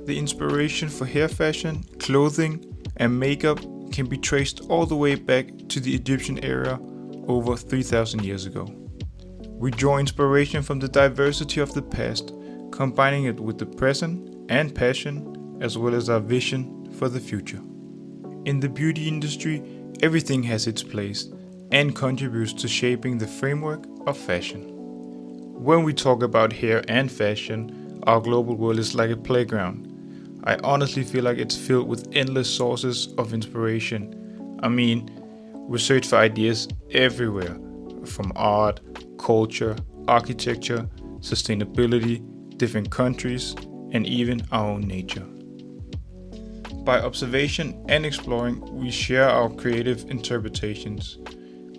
The inspiration for hair fashion, clothing, and makeup can be traced all the way back to the Egyptian era over 3,000 years ago. We draw inspiration from the diversity of the past, combining it with the present and passion, as well as our vision for the future. In the beauty industry, everything has its place and contributes to shaping the framework of fashion. When we talk about hair and fashion, our global world is like a playground. I honestly feel like it's filled with endless sources of inspiration. We search for ideas everywhere, from art, culture, architecture, sustainability, different countries, and even our own nature. By observation and exploring, we share our creative interpretations.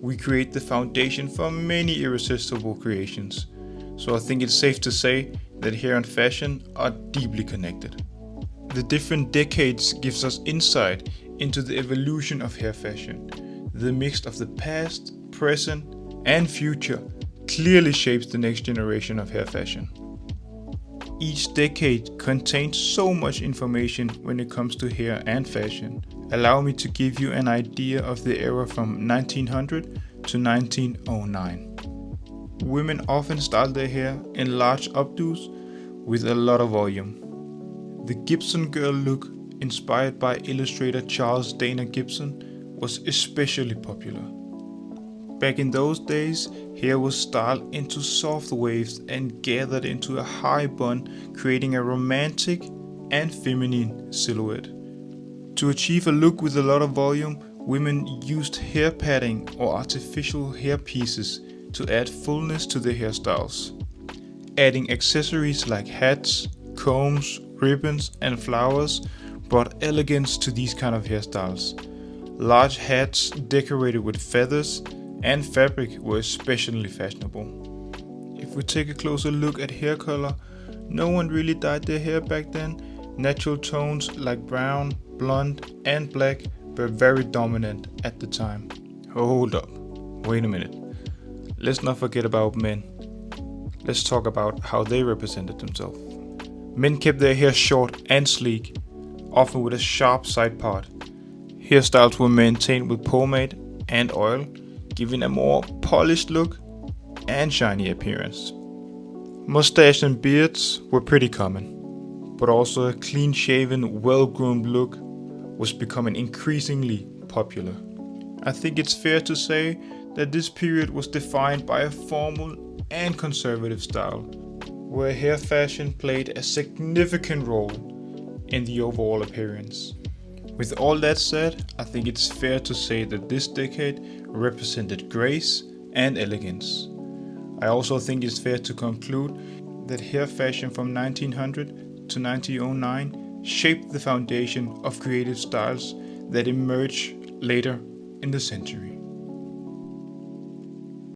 We create the foundation for many irresistible creations. So I think it's safe to say that hair and fashion are deeply connected. The different decades gives us insight into the evolution of hair fashion. The mix of the past, present, and future clearly shapes the next generation of hair fashion. Each decade contains so much information when it comes to hair and fashion. Allow me to give you an idea of the era from 1900 to 1909. Women often style their hair in large updos with a lot of volume. The Gibson girl look, inspired by illustrator Charles Dana Gibson, was especially popular. Back in those days, hair was styled into soft waves and gathered into a high bun, creating a romantic and feminine silhouette. To achieve a look with a lot of volume, women used hair padding or artificial hair pieces to add fullness to their hairstyles. Adding accessories like hats, combs, ribbons, and flowers brought elegance to these kind of hairstyles. Large hats decorated with feathers and fabric were especially fashionable. If we take a closer look at hair color, no one really dyed their hair back then. Natural tones like brown, blonde, and black were very dominant at the time. Hold up, wait a minute. Let's not forget about men. Let's talk about how they represented themselves. Men kept their hair short and sleek, often with a sharp side part. Hairstyles were maintained with pomade and oil, giving a more polished look and shiny appearance. Mustache and beards were pretty common, but also a clean-shaven, well-groomed look was becoming increasingly popular. I think it's fair to say that this period was defined by a formal and conservative style, where hair fashion played a significant role in the overall appearance. With all that said, I think it's fair to say that this decade represented grace and elegance. I also think it's fair to conclude that hair fashion from 1900 to 1909 shaped the foundation of creative styles that emerged later in the century.